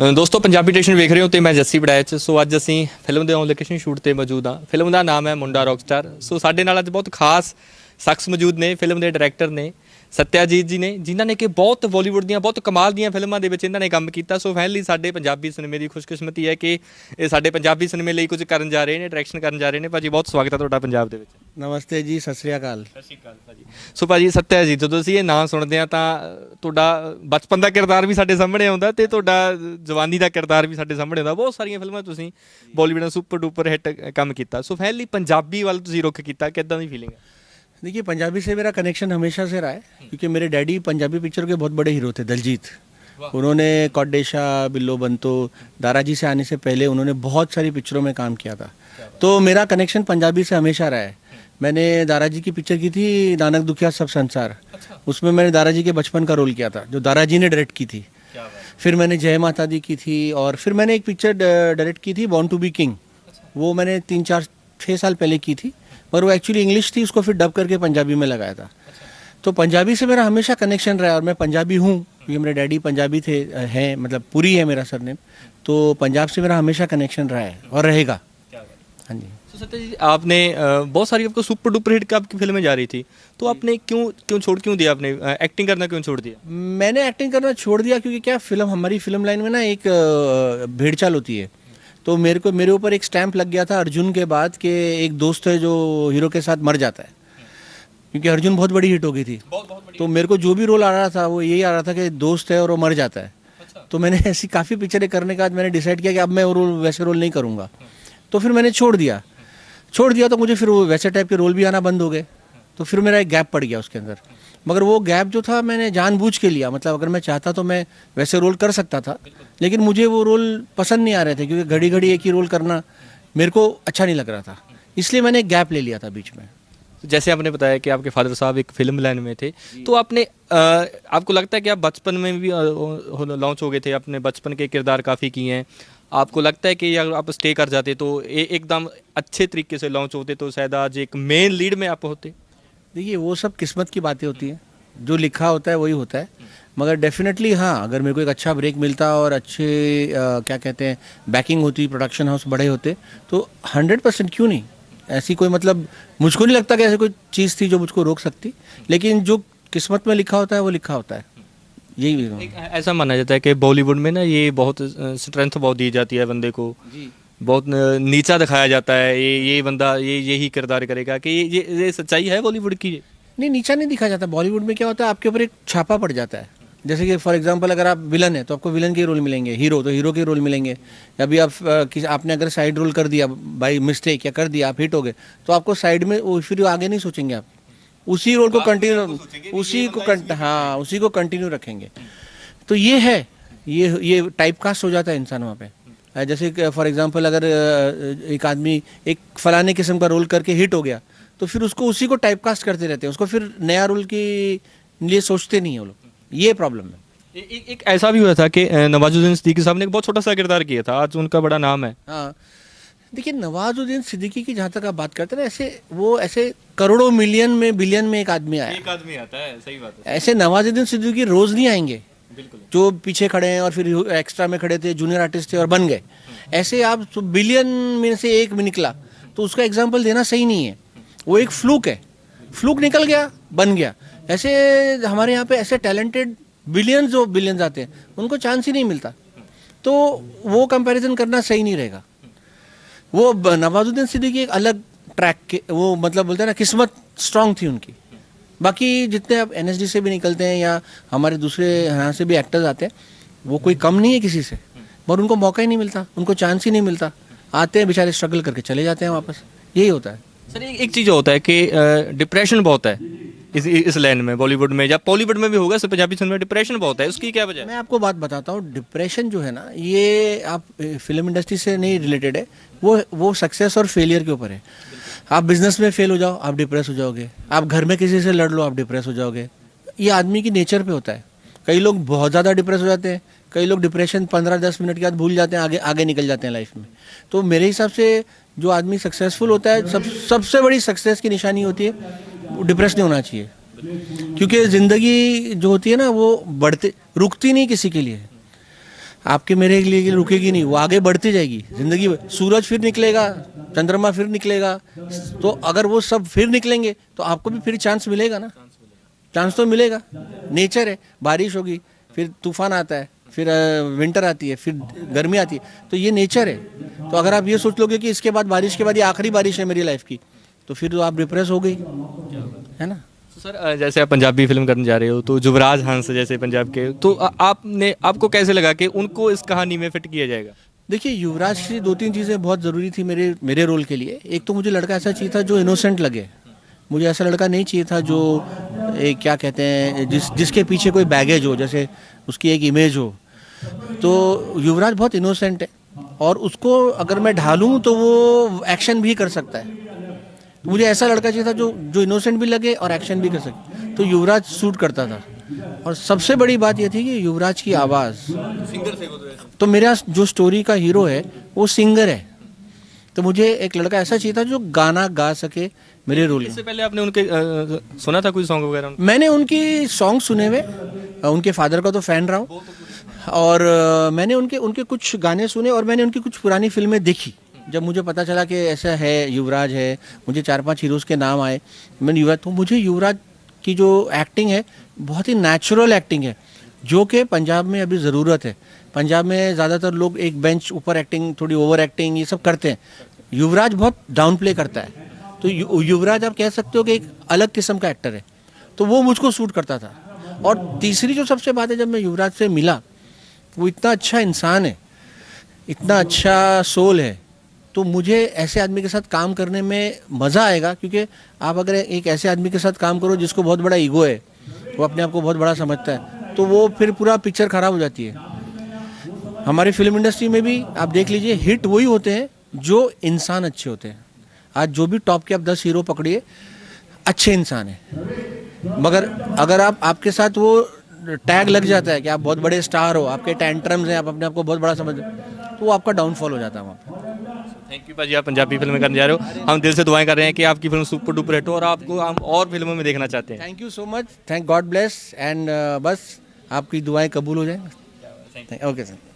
ਦੋਸਤੋ ਪੰਜਾਬੀ ਟੇਸ਼ਨ ਵੇਖ ਰਹੇ ਹੋ ਤੇ ਮੈਂ ਜੱਸੀ ਬੜੈਚ। ਸੋ ਅੱਜ ਅਸੀਂ ਫਿਲਮ ਦੇ ਔਨ ਲੋਕੇਸ਼ਨ ਸ਼ੂਟ ਤੇ ਮੌਜੂਦ ਹਾਂ। ਫਿਲਮ ਦਾ ਨਾਮ ਹੈ ਮੁੰਡਾ ਰੌਕਸਟਾਰ। ਸੋ ਸਾਡੇ ਨਾਲ ਅੱਜ ਬਹੁਤ ਖਾਸ ਸ਼ਖਸ ਮੌਜੂਦ ਨੇ। ਫਿਲਮ ਦੇ ਡਾਇਰੈਕਟਰ ਨੇ ਸਤਿਆਜੀਤ ਜੀ ਨੇ, ਜਿਨ੍ਹਾਂ ਨੇ ਕਿ ਬਹੁਤ ਬਾਲੀਵੁੱਡ ਦੀਆਂ ਬਹੁਤ ਕਮਾਲ ਦੀਆਂ ਫਿਲਮਾਂ ਦੇ ਵਿੱਚ ਇਹਨਾਂ ਨੇ ਕੰਮ ਕੀਤਾ। ਸੋ ਫਾਈਨਲੀ ਸਾਡੇ ਪੰਜਾਬੀ ਸਿਨੇਮੇ ਦੀ ਖੁਸ਼ਕਿਸਮਤੀ ਹੈ ਕਿ ਇਹ ਸਾਡੇ ਪੰਜਾਬੀ ਸਿਨੇਮੇ ਲਈ ਕੁਝ ਕਰਨ ਜਾ ਰਹੇ ਨੇ, ਡਾਇਰੈਕਸ਼ਨ ਕਰਨ ਜਾ ਰਹੇ ਨੇ। ਭਾਜੀ ਬਹੁਤ ਸਵਾਗਤ ਹੈ ਤੁਹਾਡਾ ਪੰਜਾਬ ਦੇ ਵਿੱਚ। ਨਮਸਤੇ ਜੀ, ਸਤਿ ਸ੍ਰੀ ਅਕਾਲ। ਸਤਿ ਸ਼੍ਰੀ ਅਕਾਲ ਭਾਜੀ। ਸੋ ਭਾਜੀ ਸਤਿਆਜੀਤ, ਜਦੋਂ ਅਸੀਂ ਇਹ ਨਾਂ ਸੁਣਦੇ ਹਾਂ ਤਾਂ ਤੁਹਾਡਾ ਬਚਪਨ ਦਾ ਕਿਰਦਾਰ ਵੀ ਸਾਡੇ ਸਾਹਮਣੇ ਆਉਂਦਾ ਤੇ ਤੁਹਾਡਾ ਜਵਾਨੀ ਦਾ ਕਿਰਦਾਰ ਵੀ ਸਾਡੇ ਸਾਹਮਣੇ ਆਉਂਦਾ। ਬਹੁਤ ਸਾਰੀਆਂ ਫਿਲਮਾਂ ਤੁਸੀਂ ਬਾਲੀਵੁੱਡ ਦਾ ਸੁਪਰ ਡੂਪਰ ਹਿੱਟ ਕੰਮ ਕੀਤਾ। ਸੋ ਫਾਈਨਲੀ ਪੰਜਾਬੀ ਵੱਲ ਤੁਸੀਂ ਰੁੱਖ ਕੀਤਾ, ਕਿੱਦਾਂ ਦੀ ਫੀਲਿੰਗ ਹੈ? देखिए, पंजाबी से मेरा कनेक्शन हमेशा से रहा है क्योंकि मेरे डैडी पंजाबी पिक्चर के बहुत बड़े हीरो थे, दलजीत। उन्होंने कौडेशा, बिल्लो बंतो, दाराजी से आने से पहले उन्होंने बहुत सारी पिक्चरों में काम किया था। तो मेरा कनेक्शन पंजाबी से हमेशा रहा है। मैंने दाराजी की पिक्चर की थी नानक दुखिया सब संसार। उसमें मैंने दाराजी के बचपन का रोल किया था, जो दाराजी ने डायरेक्ट की थी। फिर मैंने जय माता दी की थी, और फिर मैंने एक पिक्चर डायरेक्ट की थी बॉर्न टू बी किंग। वो मैंने 3-4-6 साल पहले की थी, पर वो एक्चुअली इंग्लिश थी, उसको फिर डब करके पंजाबी में लगाया था। तो पंजाबी से मेरा हमेशा कनेक्शन रहा है, और मैं पंजाबी हूँ क्योंकि मेरे डैडी पंजाबी थे, हैं, मतलब पूरी है मेरा सरनेम। तो पंजाब से मेरा हमेशा कनेक्शन रहा है और रहेगा। हाँ जी। तो सत्या जी, आपने बहुत सारी आपको सुपर डुपर हिट आपकी फिल्में जा रही थी, तो आपने क्यों दिया? आपने एक्टिंग करना क्यों छोड़ दिया? मैंने एक्टिंग करना छोड़ दिया क्योंकि क्या, हमारी फिल्म लाइन में ना एक भेड़चाल होती है। तो मेरे ऊपर एक स्टैंप लग गया था अर्जुन के बाद कि एक दोस्त है जो हीरो के साथ मर जाता है, क्योंकि अर्जुन बहुत बड़ी हिट हो गई थी। तो मेरे को जो भी रोल आ रहा था वो यही आ रहा था कि दोस्त है और वो मर जाता है। तो मैंने ऐसी काफ़ी पिक्चरें करने के बाद मैंने डिसाइड किया कि अब मैं वो रोल, वैसे रोल नहीं करूँगा। तो फिर मैंने छोड़ दिया तो मुझे फिर वो वैसे टाइप के रोल भी आना बंद हो गए। तो फिर मेरा एक गैप पड़ गया उसके अंदर। मगर वो गैप जो था मैंने जानबूझ के लिया, मतलब अगर मैं चाहता तो मैं वैसे रोल कर सकता था, लेकिन मुझे वो रोल पसंद नहीं आ रहे थे क्योंकि घड़ी घड़ी एक ही रोल करना मेरे को अच्छा नहीं लग रहा था। इसलिए मैंने एक गैप ले लिया था बीच में। जैसे आपने बताया कि आपके फादर साहब एक फिल्म लाइन में थे, तो आपने आपको लगता है कि आप बचपन में भी लॉन्च हो गए थे, अपने बचपन के किरदार काफ़ी किए हैं। आपको लगता है कि अगर आप स्टे कर जाते तो एकदम अच्छे तरीके से लॉन्च होते तो शायद आज एक मेन लीड में आप होते? देखिए, वो सब किस्मत की बातें होती हैं, जो लिखा होता है वही होता है। मगर डेफिनेटली हाँ, अगर मेरे को एक अच्छा ब्रेक मिलता और अच्छे क्या कहते हैं बैकिंग होती, प्रोडक्शन हाउस बड़े होते, तो 100% क्यों नहीं। ऐसी कोई, मतलब मुझको नहीं लगता कि ऐसी कोई चीज़ थी जो मुझको रोक सकती, लेकिन जो किस्मत में लिखा होता है वो लिखा होता है। यही ऐसा माना जाता है कि बॉलीवुड में ना ये बहुत स्ट्रेंथ बहुत दी जाती है बंदे को, बहुत नीचा दिखाया जाता है। ये बंदा यही किरदार करेगा, कि ये सच्चाई है बॉलीवुड की? नहीं, नीचा नहीं दिखा जाता। बॉलीवुड में क्या होता है, आपके ऊपर एक छापा पड़ जाता है। जैसे कि फॉर एग्जांपल, अगर आप विलन है तो आपको विलन के रोल मिलेंगे, हीरो तो हीरो के रोल मिलेंगे। अभी आपने अगर साइड रोल कर दिया बाई मिस्टेक या कर दिया, आप हिट हो गए, तो आपको साइड में फिर आगे नहीं सोचेंगे, आप उसी रोल को कंटिन्यू, उसी को कंटिन्यू रखेंगे। तो ये है, ये टाइपकास्ट हो जाता है इंसान वहाँ पे। जैसे फॉर एग्जांपल, अगर एक आदमी एक फलाने किस्म का रोल करके हिट हो गया, तो फिर उसको उसी को टाइपकास्ट करते रहते हैं, उसको फिर नया रोल के लिए सोचते नहीं है वो लोग। ये प्रॉब्लम है। एक ऐसा भी हुआ था कि नवाजुद्दीन सिद्दीकी साहब ने एक बहुत छोटा सा किरदार किया था, आज उनका बड़ा नाम है। हाँ, देखिए, नवाजुद्दीन सिद्दीकी की जहाँ तक आप बात करते हैं ना, ऐसे करोड़ों मिलियन में बिलियन में एक आदमी आया, एक आदमी आता है, सही बात है। ऐसे नवाजुद्दीन सिद्दीकी रोज नहीं आएंगे। बिल्कुल। जो पीछे खड़े हैं और फिर एक्स्ट्रा में खड़े थे, जूनियर आर्टिस्ट थे और बन गए, ऐसे आप बिलियन में से एक में निकला, तो उसका एग्जाम्पल देना सही नहीं है। वो एक फ्लूक है, फ्लूक निकल गया, बन गया। ऐसे हमारे यहाँ पे ऐसे टैलेंटेड बिलियंस आते हैं, उनको चांस ही नहीं मिलता। तो वो कंपैरिजन करना सही नहीं रहेगा। वो नवाजुद्दीन सिद्दीकी एक अलग ट्रैक के, वो मतलब बोलते हैं ना, किस्मत स्ट्रांग थी उनकी। बाकी जितने अब एनएसडी से भी निकलते हैं या हमारे दूसरे यहाँ से भी एक्टर्स आते हैं, वो कोई कम नहीं है किसी से, मगर उनको मौका ही नहीं मिलता, उनको चांस ही नहीं मिलता। आते हैं बेचारे, स्ट्रगल करके चले जाते हैं वापस। यही होता है सर। एक चीज़ होता है कि डिप्रेशन बहुत है इस लाइन में, बॉलीवुड में या बॉलीवुड में भी होगा, सिर्फ पंजाबी फिल्म में डिप्रेशन बहुत है। उसकी क्या वजह है? मैं आपको बात बताता हूँ। डिप्रेशन जो है ना, ये आप फिल्म इंडस्ट्री से नहीं रिलेटेड है, वो सक्सेस और फेलियर के ऊपर है। आप बिजनेस में फेल हो जाओ, आप डिप्रेस हो जाओगे। आप घर में किसी से लड़ लो, आप डिप्रेस हो जाओगे। ये आदमी की नेचर पे होता है। कई लोग बहुत ज़्यादा डिप्रेस हो जाते हैं, कई लोग डिप्रेशन 15-10 मिनट के बाद भूल जाते हैं, आगे निकल जाते हैं लाइफ में। तो मेरे हिसाब से जो आदमी सक्सेसफुल होता है, सबसे बड़ी सक्सेस की निशानी होती है, वो डिप्रेस नहीं होना चाहिए। क्योंकि ज़िंदगी जो होती है ना, वो रुकती नहीं किसी के लिए। आपके मेरे लिए रुकेगी नहीं, वो आगे बढ़ती जाएगी जिंदगी। सूरज फिर निकलेगा, चंद्रमा फिर निकलेगा, तो अगर वो सब फिर निकलेंगे तो आपको भी फिर चांस मिलेगा ना। चांस तो मिलेगा, नेचर है। बारिश होगी, फिर तूफान आता है, फिर विंटर आती है, फिर गर्मी आती है, तो ये नेचर है। तो अगर आप ये सोच लोगे कि इसके बाद बारिश के बाद ये आखिरी बारिश है मेरी लाइफ की, तो फिर तो आप डिप्रेस हो गई, है ना। तो सर जैसे आप पंजाबी फिल्म करने जा रहे हो, तो युवराज हंस जैसे पंजाब के, तो आपको कैसे लगा कि उनको इस कहानी में फिट किया जाएगा? देखिए, युवराज की 2-3 चीज़ें बहुत ज़रूरी थी मेरे रोल के लिए। एक तो मुझे लड़का ऐसा चाहिए था जो इनोसेंट लगे। मुझे ऐसा लड़का नहीं चाहिए था जो क्या कहते हैं, जिसके पीछे कोई बैगेज हो, जैसे उसकी एक इमेज हो। तो युवराज बहुत इनोसेंट है, और उसको अगर मैं ढालूं तो वो एक्शन भी कर सकता है। तो मुझे ऐसा लड़का चाहिए था जो इनोसेंट भी लगे और एक्शन भी कर सके। तो युवराज सूट करता था। और सबसे बड़ी बात यह थी कि युवराज की आवाज़, सिंगर थे वो तो मेरा जो स्टोरी का हीरो है वो सिंगर है। तो मुझे एक लड़का ऐसा चाहिए था जो गाना गा सके मेरे रोल में। इससे पहले आपने उनके सुना था कोई सॉन्ग वगैरह? मैंने उनकी सॉन्ग सुने हुए, उनके फादर का तो फ़ैन रहा हूँ, और मैंने उनके कुछ गाने सुने, और मैंने उनकी कुछ पुरानी फिल्में देखी। जब मुझे पता चला कि ऐसा है, युवराज है, मुझे 4-5 हीरोज़ के नाम आए, मैंने युवराज, तो मुझे युवराज की जो एक्टिंग है बहुत ही नेचुरल एक्टिंग है, जो कि पंजाब में अभी ज़रूरत है। पंजाब में ज़्यादातर लोग एक बेंच ऊपर एक्टिंग, थोड़ी ओवर एक्टिंग, ये सब करते हैं। युवराज बहुत डाउन प्ले करता है। तो युवराज आप कह सकते हो कि एक अलग किस्म का एक्टर है, तो वो मुझको सूट करता था। और तीसरी जो सबसे बात है, जब मैं युवराज से मिला, वो इतना अच्छा इंसान है, इतना अच्छा सोल है, तो मुझे ऐसे आदमी के साथ काम करने में मज़ा आएगा। क्योंकि आप अगर एक ऐसे आदमी के साथ काम करो जिसको बहुत बड़ा ईगो है, वो अपने आप को बहुत बड़ा समझता है, तो वो फिर पूरा पिक्चर ख़राब हो जाती है। हमारी फिल्म इंडस्ट्री में भी आप देख लीजिए, हिट वही होते हैं जो इंसान अच्छे होते हैं। आज जो भी टॉप के आप 10 हीरो पकड़िए, अच्छे इंसान हैं। मगर अगर आपके साथ वो टैग लग जाता है कि आप बहुत बड़े स्टार हो, आपके टेंट्रम्स हैं, आप अपने आप को बहुत बड़ा समझ, तो वो आपका डाउनफॉल हो जाता है वहाँ पर। थैंक यू भाजी, आप पंजाबी फिल्में करने जा रहे हो। हम दिल से दुआएं कर रहे हैं कि आपकी फिल्म सुपर डुपर हिट हो, और आपको हम और फिल्मों में देखना चाहते हैं। Thank you so much, thank God bless, and बस आपकी दुआएं कबूल हो जाए। Okay sir.